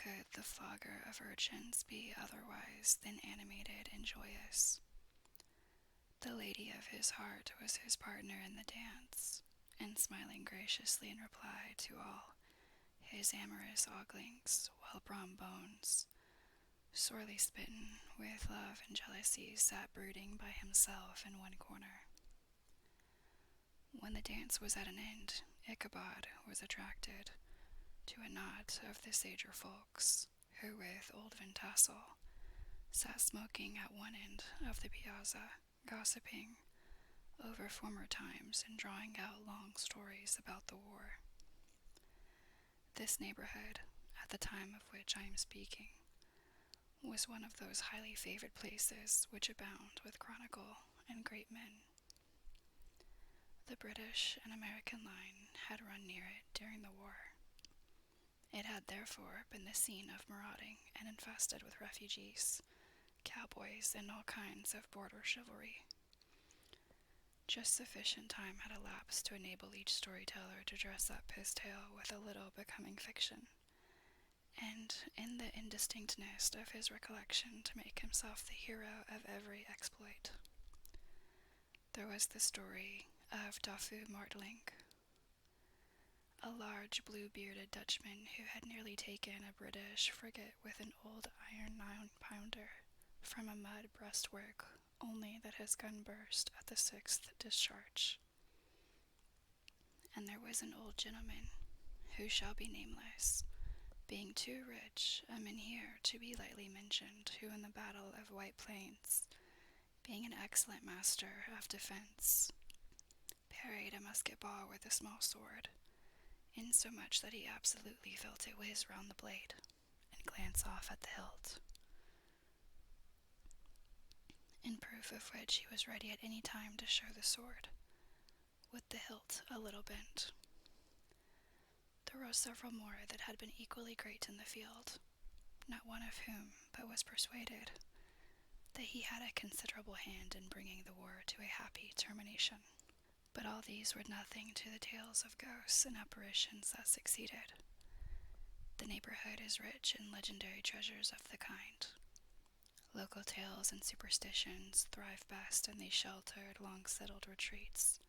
could the flogger of urchins be otherwise than animated and joyous? The lady of his heart was his partner in the dance, and smiling graciously in reply to all his amorous oglings, well-brawn bones, sorely smitten with love and jealousy, sat brooding by himself in one corner. When the dance was at an end, Ichabod was attracted to a knot of the sager folks, who with old Van Tassel sat smoking at one end of the piazza, gossiping over former times and drawing out long stories about the war. This neighborhood, at the time of which I am speaking, was one of those highly favored places which abound with chronicle and great men. The British and American line had run near it during the war. It had therefore been the scene of marauding and infested with refugees, cowboys, and all kinds of border chivalry. Just sufficient time had elapsed to enable each storyteller to dress up his tale with a little becoming fiction, and in the indistinctness of his recollection to make himself the hero of every exploit. There was the story of Dafu Martling, a large blue-bearded Dutchman who had nearly taken a British frigate with an old iron 9-pounder from a mud breastwork, only that his gun burst at the 6th discharge. And there was an old gentleman, who shall be nameless, being too rich a mynheer to be lightly mentioned, who in the battle of White Plains, being an excellent master of defense, parried a musket ball with a small sword, insomuch that he absolutely felt it whiz round the blade, and glance off at the hilt, in proof of which he was ready at any time to show the sword, with the hilt a little bent. There were several more that had been equally great in the field, not one of whom but was persuaded that he had a considerable hand in bringing the war to a happy termination. But all these were nothing to the tales of ghosts and apparitions that succeeded. The neighborhood is rich in legendary treasures of the kind. Local tales and superstitions thrive best in these sheltered, long-settled retreats,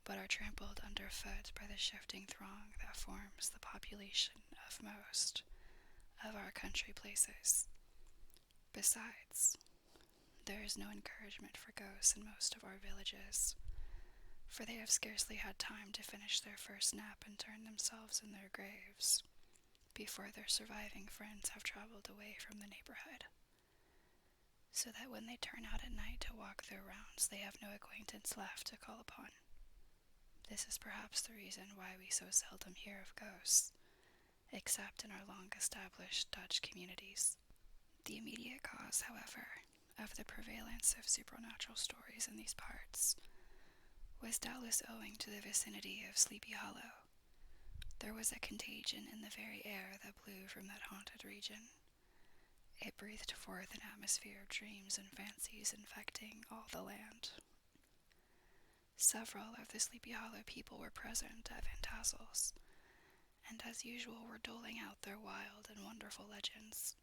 but are trampled underfoot by the shifting throng that forms the population of most of our country places. Besides, there is no encouragement for ghosts in most of our villages, for they have scarcely had time to finish their first nap and turn themselves in their graves before their surviving friends have traveled away from the neighborhood, so that when they turn out at night to walk their rounds, they have no acquaintance left to call upon. This is perhaps the reason why we so seldom hear of ghosts, except in our long-established Dutch communities. The immediate cause, however, of the prevalence of supernatural stories in these parts was doubtless owing to the vicinity of Sleepy Hollow. There was a contagion in the very air that blew from that haunted region. It breathed forth an atmosphere of dreams and fancies infecting all the land. Several of the Sleepy Hollow people were present at Van Tassel's, and as usual were doling out their wild and wonderful legends.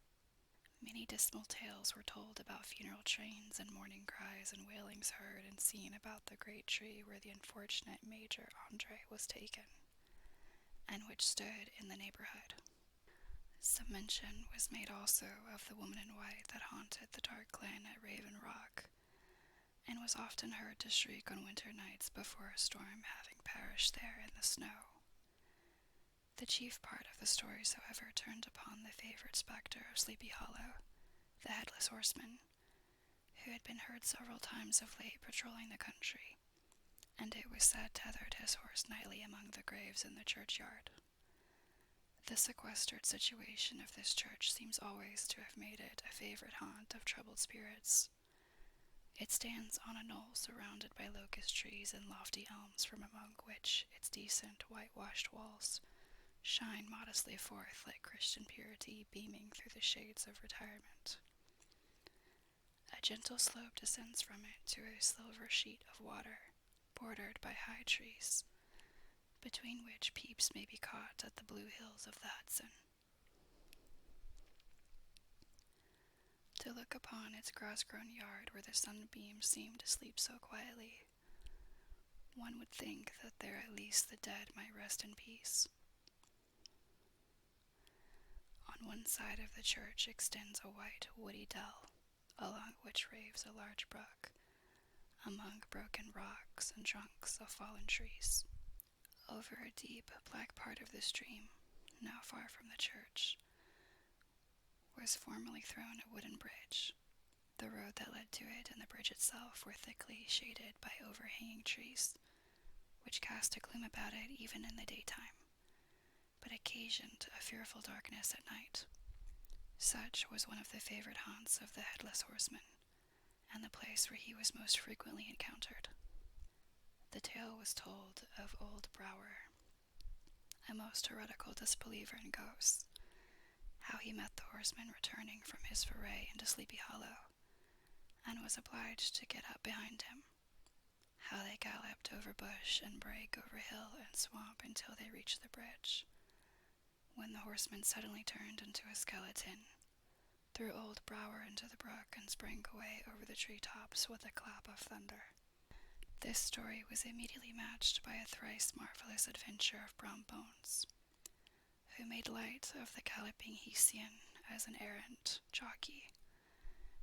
Many dismal tales were told about funeral trains and mourning cries and wailings heard and seen about the great tree where the unfortunate Major Andre was taken, and which stood in the neighborhood. Some mention was made also of the woman in white that haunted the dark glen at Raven Rock, and was often heard to shriek on winter nights before a storm, having perished there in the snow. The chief part of the stories, however, turned upon the favorite specter of Sleepy Hollow, the Headless Horseman, who had been heard several times of late patrolling the country, and it was said tethered his horse nightly among the graves in the churchyard. The sequestered situation of this church seems always to have made it a favorite haunt of troubled spirits. It stands on a knoll surrounded by locust trees and lofty elms, from among which its decent whitewashed walls shine modestly forth like Christian purity beaming through the shades of retirement. A gentle slope descends from it to a silver sheet of water, bordered by high trees, between which peeps may be caught at the blue hills of the Hudson. to look upon its grass-grown yard where the sunbeams seemed to sleep so quietly. One would think that there at least the dead might rest in peace. On one side of the church extends a white, woody dell, along which raves a large brook, among broken rocks and trunks of fallen trees. Over a deep, black part of the stream, now far from the church, was formerly thrown a wooden bridge. The road that led to it and the bridge itself were thickly shaded by overhanging trees, which cast a gloom about it even in the daytime, but occasioned a fearful darkness at night. Such was one of the favorite haunts of the Headless Horseman, and the place where he was most frequently encountered. The tale was told of old Brower, a most heretical disbeliever in ghosts, how he met the horseman returning from his foray into Sleepy Hollow, and was obliged to get up behind him, how they galloped over bush and brake, over hill and swamp until they reached the bridge, when the horseman suddenly turned into a skeleton, threw old Brower into the brook, and sprang away over the treetops with a clap of thunder. This story was immediately matched by a thrice marvelous adventure of Brom Bones, who made light of the galloping Hessian as an errant jockey.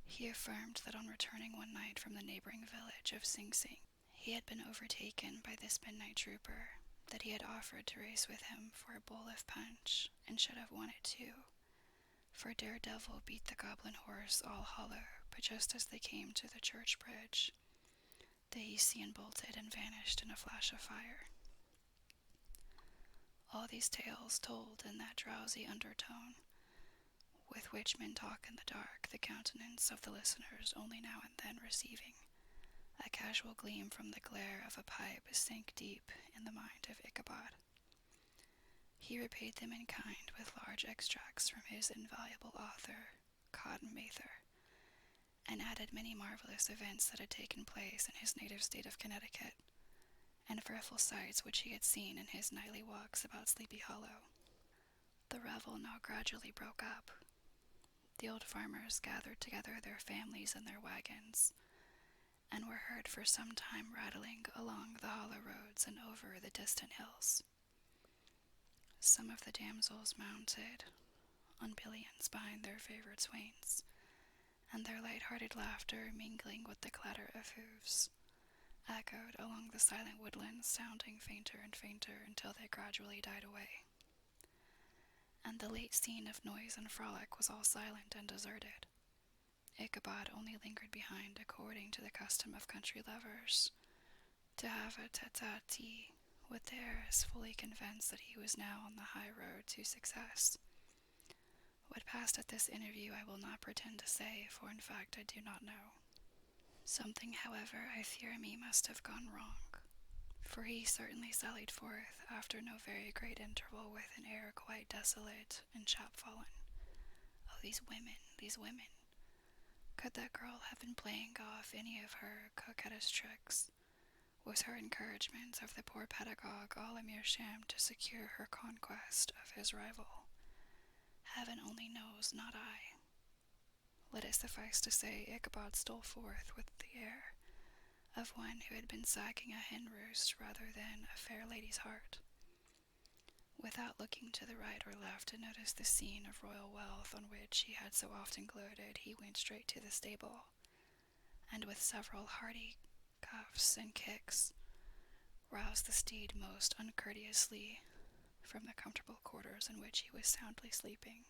He affirmed that on returning one night from the neighboring village of Sing Sing, he had been overtaken by this midnight trooper, that he had offered to race with him for a bowl of punch, and should have won it too, for Daredevil beat the goblin horse all hollow, but just as they came to the church bridge, the Hessian bolted and vanished in a flash of fire. All these tales told in that drowsy undertone with which men talk in the dark, the countenance of the listeners only now and then receiving a casual gleam from the glare of a pipe, sank deep in the mind of Ichabod. He repaid them in kind with large extracts from his invaluable author, Cotton Mather, and added many marvelous events that had taken place in his native state of Connecticut, and fearful sights which he had seen in his nightly walks about Sleepy Hollow. The revel now gradually broke up. The old farmers gathered together their families and their wagons, and were heard for some time rattling along the hollow roads and over the distant hills. Some of the damsels mounted on pillions behind their favorite swains, and their light-hearted laughter, mingling with the clatter of hoofs, echoed along the silent woodlands, sounding fainter and fainter until they gradually died away. And the late scene of noise and frolic was all silent and deserted. Ichabod only lingered behind according to the custom of country lovers, to have a tete-a-tete with the heiress, fully convinced that he was now on the high road to success. What passed at this interview I will not pretend to say, for in fact I do not know. Something, however, I fear me must have gone wrong, for he certainly sallied forth after no very great interval with an air quite desolate and chapfallen. Oh, these women, these women! Could that girl have been playing off any of her coquettish tricks? Was her encouragement of the poor pedagogue all a mere sham to secure her conquest of his rival? Heaven only knows, not I. Let it suffice to say, Ichabod stole forth with the air of one who had been sacking a hen roost rather than a fair lady's heart. Without looking to the right or left to notice the scene of royal wealth on which he had so often gloated, he went straight to the stable, and with several hearty cuffs and kicks, roused the steed most uncourteously from the comfortable quarters in which he was soundly sleeping,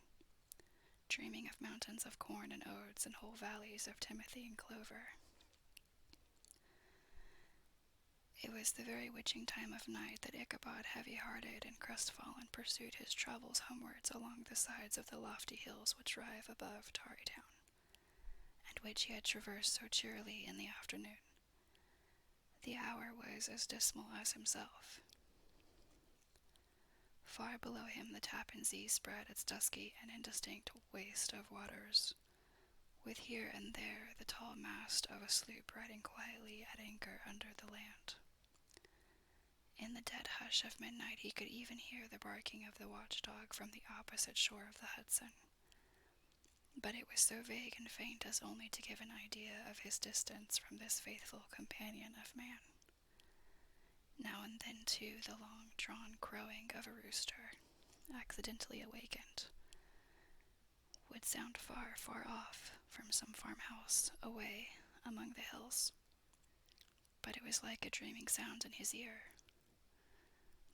dreaming of mountains of corn and oats and whole valleys of timothy and clover. It was the very witching time of night that Ichabod, heavy-hearted and crestfallen, pursued his travels homewards along the sides of the lofty hills which rise above Tarrytown, and which he had traversed so cheerily in the afternoon. The hour was as dismal as himself. Far below him the Tappan Zee spread its dusky and indistinct waste of waters, with here and there the tall mast of a sloop riding quietly at anchor under the land. In the dead hush of midnight he could even hear the barking of the watchdog from the opposite shore of the Hudson. but it was so vague and faint as only to give an idea of his distance from this faithful companion of man. Now and then, too, the long-drawn crowing of a rooster, accidentally awakened, would sound far, far off from some farmhouse away among the hills. But it was like a dreaming sound in his ear.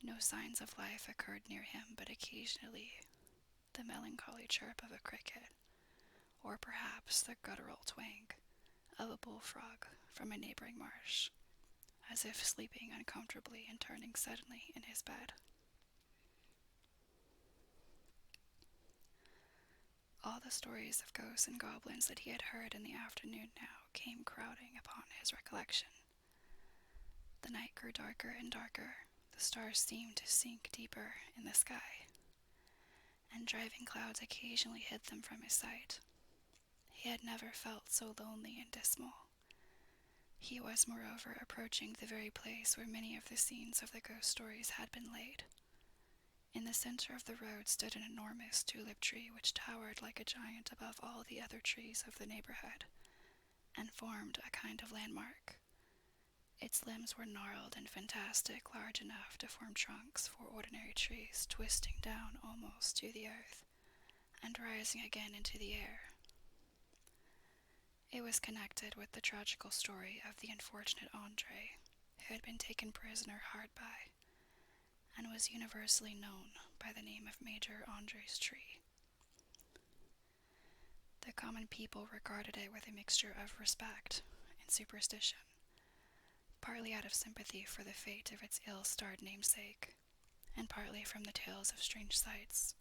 No signs of life occurred near him, but occasionally the melancholy chirp of a cricket, or perhaps the guttural twang of a bullfrog from a neighboring marsh, as if sleeping uncomfortably and turning suddenly in his bed. All the stories of ghosts and goblins that he had heard in the afternoon now came crowding upon his recollection. The night grew darker and darker, the stars seemed to sink deeper in the sky, and driving clouds occasionally hid them from his sight. He had never felt so lonely and dismal. He was, moreover, approaching the very place where many of the scenes of the ghost stories had been laid. In the center of the road stood an enormous tulip tree which towered like a giant above all the other trees of the neighborhood, and formed a kind of landmark. Its limbs were gnarled and fantastic, large enough to form trunks for ordinary trees, twisting down almost to the earth, and rising again into the air. It was connected with the tragical story of the unfortunate Andre, who had been taken prisoner hard by, and was universally known by the name of Major Andre's tree. The common people regarded it with a mixture of respect and superstition, partly out of sympathy for the fate of its ill-starred namesake, and partly from the tales of strange sights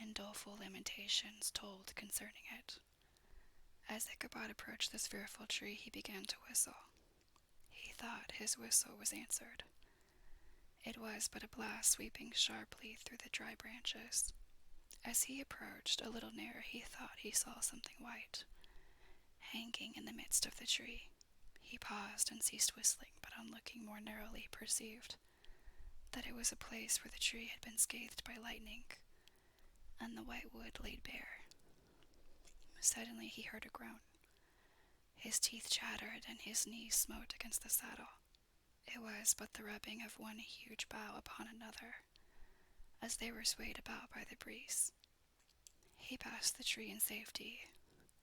and doleful lamentations told concerning it. As Ichabod approached this fearful tree, he began to whistle. He thought his whistle was answered. It was but a blast sweeping sharply through the dry branches. As he approached a little nearer, he thought he saw something white, hanging in the midst of the tree. He paused and ceased whistling, but on looking more narrowly perceived that it was a place where the tree had been scathed by lightning, and the white wood laid bare. Suddenly he heard a groan. His teeth chattered, and his knees smote against the saddle. It was but the rubbing of one huge bough upon another, as they were swayed about by the breeze. He passed the tree in safety,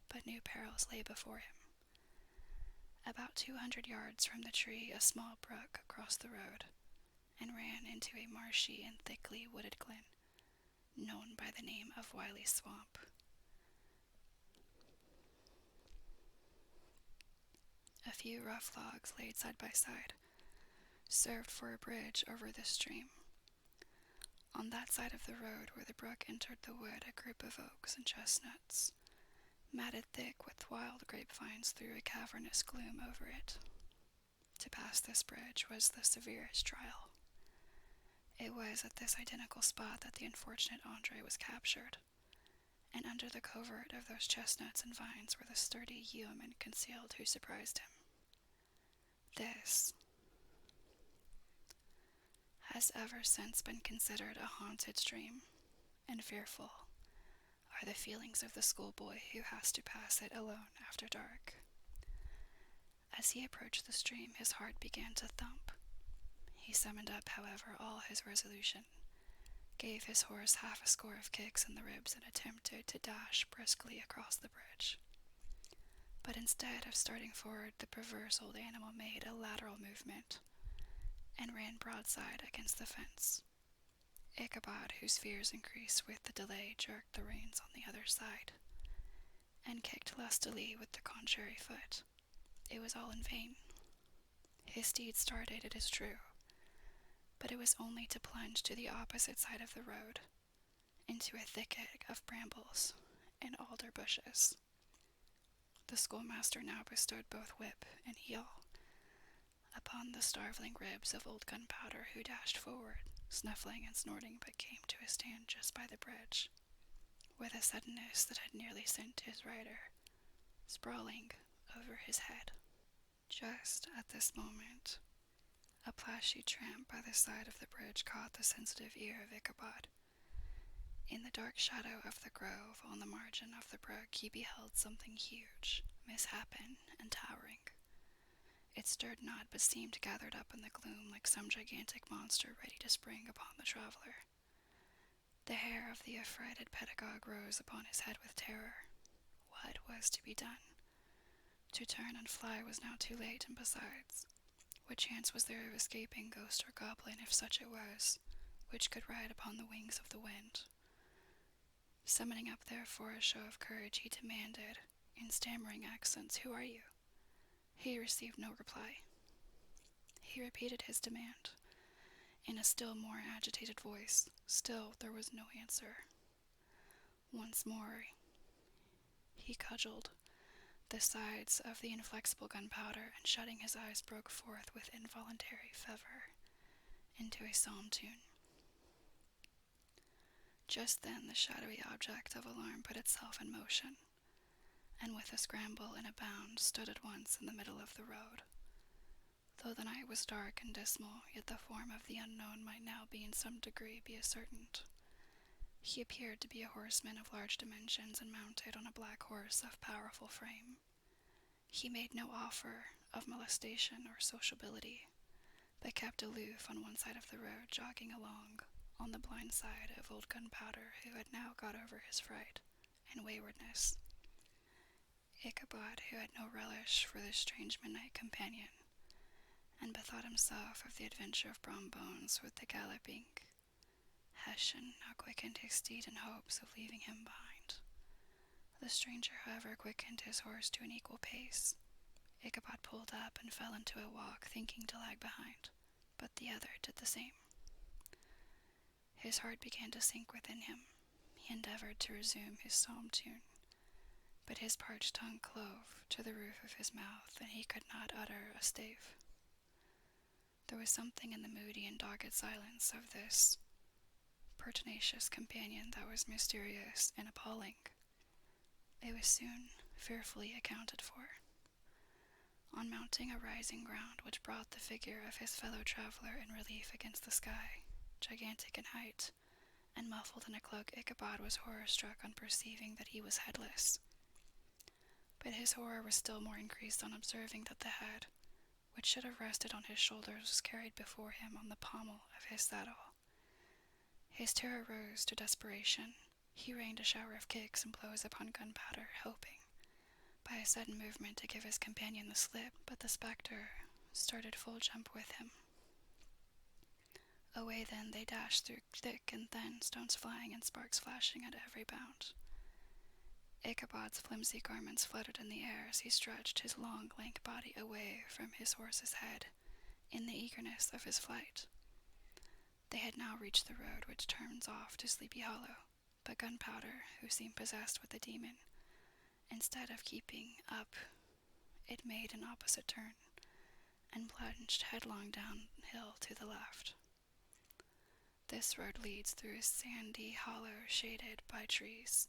but new perils lay before him. About 200 yards from the tree, a small brook crossed the road, and ran into a marshy and thickly wooded glen, known by the name of Wiley Swamp. A few rough logs laid side by side served for a bridge over the stream. On that side of the road where the brook entered the wood, a group of oaks and chestnuts, matted thick with wild grapevines, threw a cavernous gloom over it. To pass this bridge was the severest trial. It was at this identical spot that the unfortunate Andre was captured, and under the covert of those chestnuts and vines were the sturdy yeomen concealed who surprised him. This has ever since been considered a haunted stream, and fearful are the feelings of the schoolboy who has to pass it alone after dark. As he approached the stream, his heart began to thump. He summoned up, however, all his resolution, gave his horse half a score of kicks in the ribs, and attempted to dash briskly across the bridge. But instead of starting forward, the perverse old animal made a lateral movement, and ran broadside against the fence. Ichabod, whose fears increased with the delay, jerked the reins on the other side, and kicked lustily with the contrary foot. It was all in vain. His steed started, it is true, but it was only to plunge to the opposite side of the road, into a thicket of brambles and alder bushes. The schoolmaster now bestowed both whip and heel upon the starveling ribs of old Gunpowder, who dashed forward, snuffling and snorting, but came to a stand just by the bridge, with a suddenness that had nearly sent his rider sprawling over his head. Just at this moment, a plashy tramp by the side of the bridge caught the sensitive ear of Ichabod. In the dark shadow of the grove on the margin of the brook he beheld something huge, misshapen, and towering. It stirred not, but seemed gathered up in the gloom like some gigantic monster ready to spring upon the traveler. The hair of the affrighted pedagogue rose upon his head with terror. What was to be done? To turn and fly was now too late, and besides, what chance was there of escaping ghost or goblin, if such it was, which could ride upon the wings of the wind? Summoning up therefore a show of courage, he demanded, in stammering accents, "Who are you?" He received no reply. He repeated his demand, in a still more agitated voice. Still there was no answer. Once more he cudgeled the sides of the inflexible gunpowder, and shutting his eyes broke forth with involuntary fervor into a psalm tune. Just then the shadowy object of alarm put itself in motion, and with a scramble and a bound stood at once in the middle of the road. Though the night was dark and dismal, yet the form of the unknown might now in some degree be ascertained. He appeared to be a horseman of large dimensions, and mounted on a black horse of powerful frame. He made no offer of molestation or sociability, but kept aloof on one side of the road, jogging along on the blind side of old Gunpowder, who had now got over his fright and waywardness. Ichabod, who had no relish for this strange midnight companion, and bethought himself of the adventure of Brom Bones with the galloping Hessian, now quickened his steed in hopes of leaving him behind. The stranger, however, quickened his horse to an equal pace. Ichabod pulled up and fell into a walk, thinking to lag behind, but the other did the same. His heart began to sink within him. He endeavored to resume his psalm tune, but his parched tongue clove to the roof of his mouth, and he could not utter a stave. There was something in the moody and dogged silence of this pertinacious companion that was mysterious and appalling. It was soon fearfully accounted for. On mounting a rising ground which brought the figure of his fellow traveler in relief against the sky, gigantic in height, and muffled in a cloak, Ichabod was horror-struck on perceiving that he was headless. But his horror was still more increased on observing that the head, which should have rested on his shoulders, was carried before him on the pommel of his saddle. His terror rose to desperation. He rained a shower of kicks and blows upon Gunpowder, hoping, by a sudden movement, to give his companion the slip, but the spectre started full jump with him. Away then they dashed through thick and thin, stones flying and sparks flashing at every bound. Ichabod's flimsy garments fluttered in the air as he stretched his long, lank body away from his horse's head in the eagerness of his flight. They had now reached the road which turns off to Sleepy Hollow, but Gunpowder, who seemed possessed with a demon, instead of keeping up, it made an opposite turn, and plunged headlong downhill to the left. This road leads through a sandy hollow shaded by trees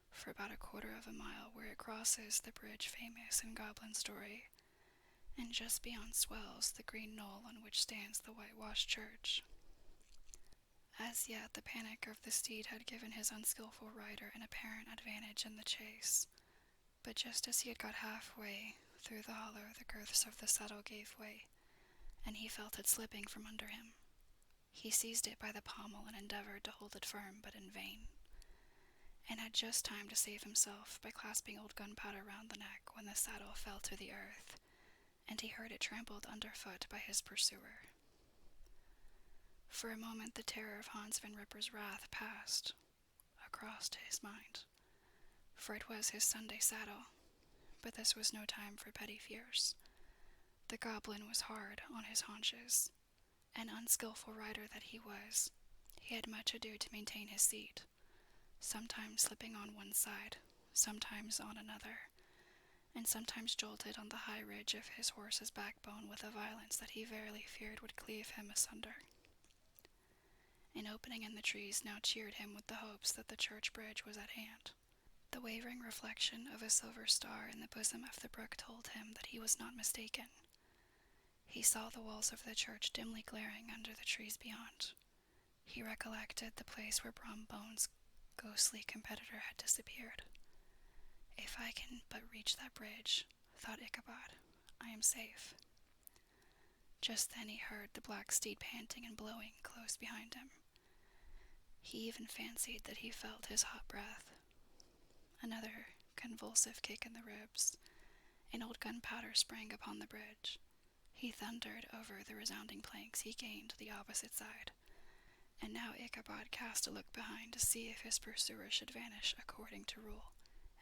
for about a quarter of a mile, where it crosses the bridge famous in goblin story, and just beyond swells the green knoll on which stands the whitewashed church. As yet the panic of the steed had given his unskilful rider an apparent advantage in the chase, but just as he had got halfway through the hollow, the girths of the saddle gave way, and he felt it slipping from under him. He seized it by the pommel and endeavored to hold it firm, but in vain, and had just time to save himself by clasping old Gunpowder round the neck when the saddle fell to the earth, and he heard it trampled underfoot by his pursuer. For a moment the terror of Hans Van Ripper's wrath passed across his mind, for it was his Sunday saddle, but this was no time for petty fears. The goblin was hard on his haunches, and unskilful rider that he was, he had much ado to maintain his seat, sometimes slipping on one side, sometimes on another, and sometimes jolted on the high ridge of his horse's backbone with a violence that he verily feared would cleave him asunder. An opening in the trees now cheered him with the hopes that the church bridge was at hand. The wavering reflection of a silver star in the bosom of the brook told him that he was not mistaken. He saw the walls of the church dimly glaring under the trees beyond. He recollected the place where Brom Bones ghostly competitor had disappeared. If I can but reach that bridge, thought Ichabod, I am safe. Just then he heard the black steed panting and blowing close behind him. He even fancied that he felt his hot breath. Another convulsive kick in the ribs, and old Gunpowder sprang upon the bridge. He thundered over the resounding planks. He gained the opposite side, and now Ichabod cast a look behind to see if his pursuer should vanish according to rule,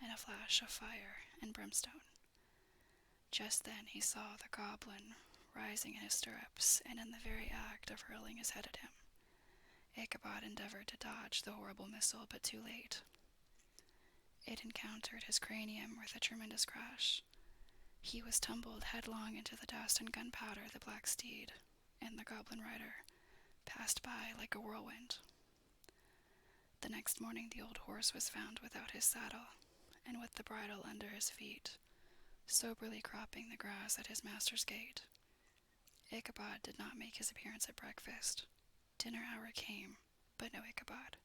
in a flash of fire and brimstone. Just then he saw the goblin rising in his stirrups, and in the very act of hurling his head at him. Ichabod endeavored to dodge the horrible missile, but too late. It encountered his cranium with a tremendous crash. He was tumbled headlong into the dust, and Gunpowder, the black steed, and the goblin rider passed by like a whirlwind. The next morning the old horse was found without his saddle, and with the bridle under his feet, soberly cropping the grass at his master's gate. Ichabod did not make his appearance at breakfast. Dinner hour came, but no Ichabod.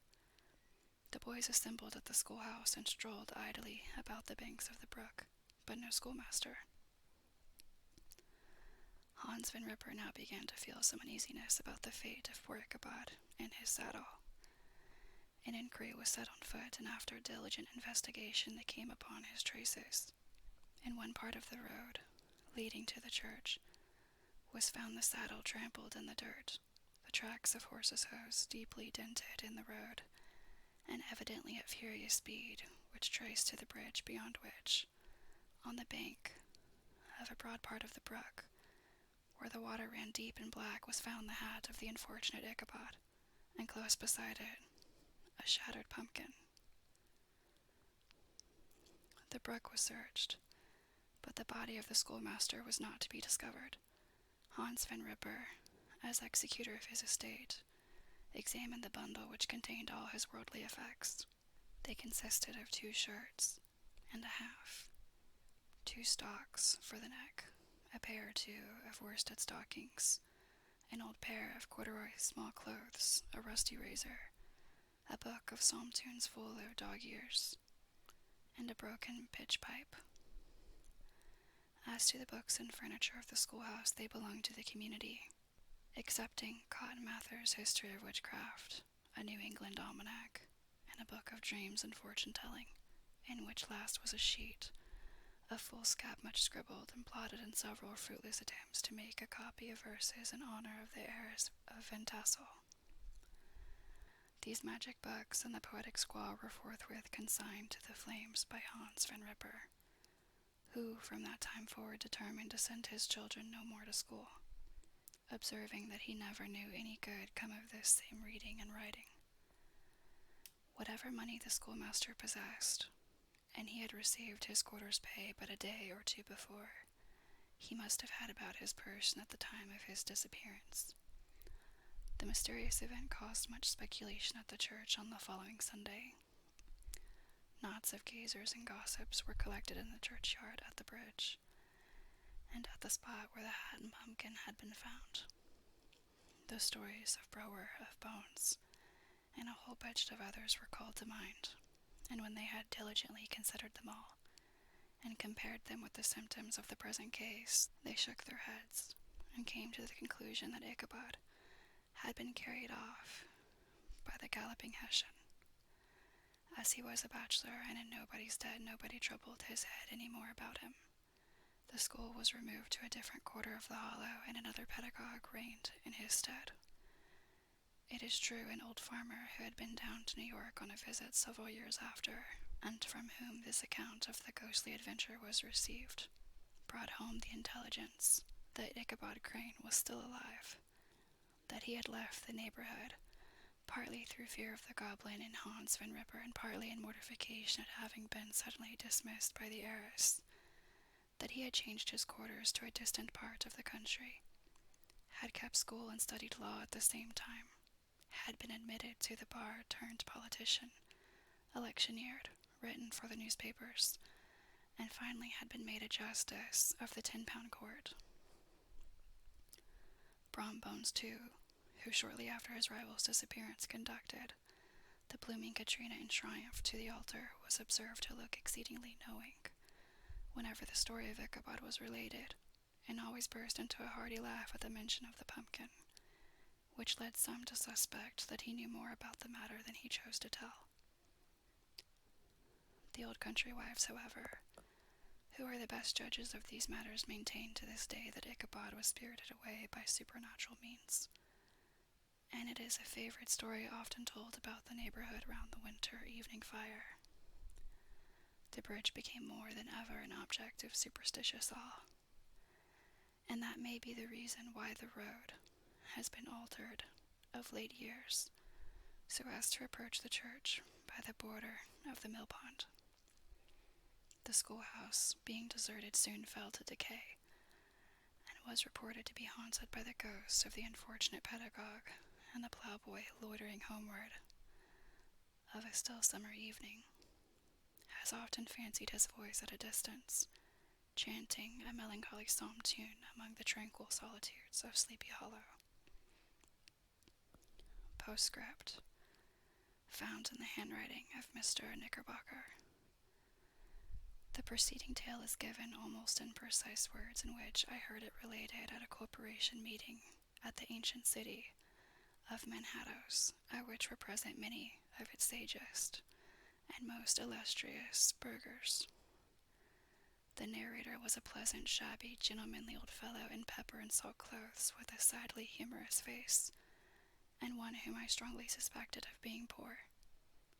The boys assembled at the schoolhouse and strolled idly about the banks of the brook, but no schoolmaster. Hans Van Ripper now began to feel some uneasiness about the fate of poor Ichabod and his saddle. An inquiry was set on foot, and after diligent investigation they came upon his traces. In one part of the road, leading to the church, was found the saddle trampled in the dirt, the tracks of horses' hoofs deeply dented in the road, and evidently at furious speed, which traced to the bridge, beyond which, on the bank of a broad part of the brook, where the water ran deep and black, was found the hat of the unfortunate Ichabod, and close beside it, a shattered pumpkin. The brook was searched, but the body of the schoolmaster was not to be discovered. Hans Van Ripper, as executor of his estate, examined the bundle which contained all his worldly effects. They consisted of 2 shirts and a half, 2 stocks for the neck, a pair or 2 of worsted stockings, an old pair of corduroy small clothes, a rusty razor, a book of psalm tunes full of dog ears, and a broken pitch pipe. As to the books and furniture of the schoolhouse, they belonged to the community, excepting Cotton Mather's History of Witchcraft, a New England almanac, and a book of dreams and fortune-telling, in which last was a sheet of foolscap much scribbled and blotted in several fruitless attempts to make a copy of verses in honor of the heiress of Van Tassel. These magic books and the poetic scrawl were forthwith consigned to the flames by Hans Van Ripper, who from that time forward determined to send his children no more to school, observing that he never knew any good come of this same reading and writing. Whatever money the schoolmaster possessed, and he had received his quarter's pay but a day or 2 before, he must have had about his person at the time of his disappearance. The mysterious event caused much speculation at the church on the following Sunday. Knots of gazers and gossips were collected in the churchyard at the bridge, and at the spot where the hat and pumpkin had been found. The stories of Brower of Bones, and a whole bunch of others were called to mind, and when they had diligently considered them all, and compared them with the symptoms of the present case, they shook their heads, and came to the conclusion that Ichabod had been carried off by the galloping Hessian. As he was a bachelor, and in nobody's debt, nobody troubled his head any more about him. The school was removed to a different quarter of the hollow, and another pedagogue reigned in his stead. It is true, an old farmer who had been down to New York on a visit several years after, and from whom this account of the ghostly adventure was received, brought home the intelligence that Ichabod Crane was still alive, that he had left the neighborhood, partly through fear of the goblin and Hans Van Ripper, and partly in mortification at having been suddenly dismissed by the heiress, that he had changed his quarters to a distant part of the country, had kept school and studied law at the same time, had been admitted to the bar turned politician, electioneered, written for the newspapers, and finally had been made a justice of the 10-pound court. Brom Bones, too, who shortly after his rival's disappearance conducted The blooming Katrina in triumph to the altar was observed to look exceedingly knowing whenever the story of Ichabod was related, and always burst into a hearty laugh at the mention of the pumpkin, which led some to suspect that he knew more about the matter than he chose to tell. The old country wives, however, who are the best judges of these matters, maintain to this day that Ichabod was spirited away by supernatural means, and it is a favorite story often told about the neighborhood round the winter evening fire. The bridge became more than ever an object of superstitious awe, and that may be the reason why the road has been altered of late years so as to approach the church by the border of the mill pond. The schoolhouse, being deserted, soon fell to decay, and was reported to be haunted by the ghosts of the unfortunate pedagogue and the plowboy loitering homeward of a still summer evening, has often fancied his voice at a distance, chanting a melancholy psalm tune among the tranquil solitudes of Sleepy Hollow. Postscript, found in the handwriting of Mr. Knickerbocker. The preceding tale is given almost in precise words in which I heard it related at a corporation meeting at the ancient city of Manhattan, at which were present many of its sagest and most illustrious burghers. The narrator was a pleasant, shabby, gentlemanly old fellow in pepper and salt clothes, with a sadly humorous face, and one whom I strongly suspected of being poor.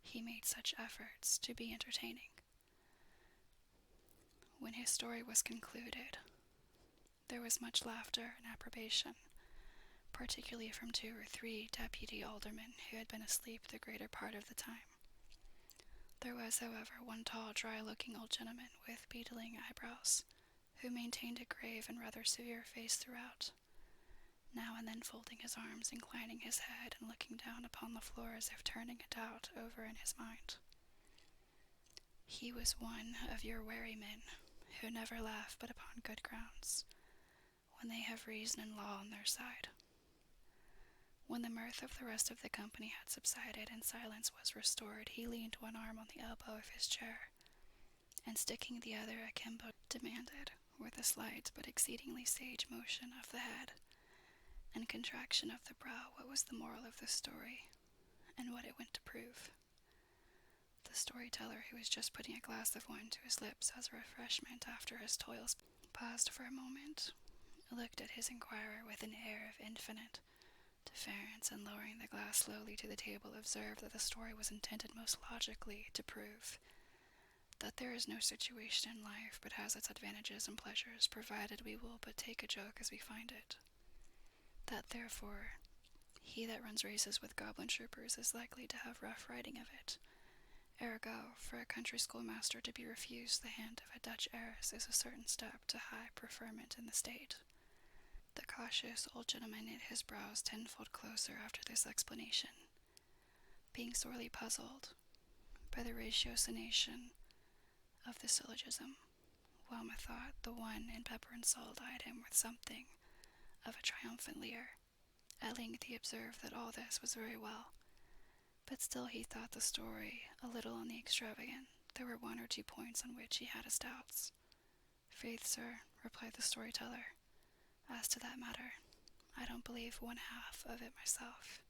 He made such efforts to be entertaining. When his story was concluded, there was much laughter and approbation, particularly from 2 or 3 deputy aldermen who had been asleep the greater part of the time. There was, however, one tall, dry-looking old gentleman with beetling eyebrows, who maintained a grave and rather severe face throughout, now and then folding his arms, inclining his head, and looking down upon the floor as if turning a doubt over in his mind. He was one of your wary men, who never laugh but upon good grounds, when they have reason and law on their side. When the mirth of the rest of the company had subsided and silence was restored, he leaned one arm on the elbow of his chair, and sticking the other akimbo, demanded, with a slight but exceedingly sage motion of the head and contraction of the brow, what was the moral of the story, and what it went to prove. The storyteller, who was just putting a glass of wine to his lips as a refreshment after his toils, paused for a moment, looked at his inquirer with an air of infinite deference, and lowering the glass slowly to the table, observed that the story was intended most logically to prove that there is no situation in life but has its advantages and pleasures, provided we will but take a joke as we find it. That, therefore, he that runs races with goblin troopers is likely to have rough riding of it. Ergo, for a country schoolmaster to be refused the hand of a Dutch heiress is a certain step to high preferment in the state. The cautious old gentleman knit his brows tenfold closer after this explanation, being sorely puzzled by the ratiocination of the syllogism, while methought the one in pepper and salt eyed him with something of a triumphant leer. At length he observed that all this was very well, but still he thought the story a little on the extravagant. There were 1 or 2 points on which he had his doubts. "Faith, sir," replied the storyteller, "as to that matter, I don't believe 1/2 of it myself."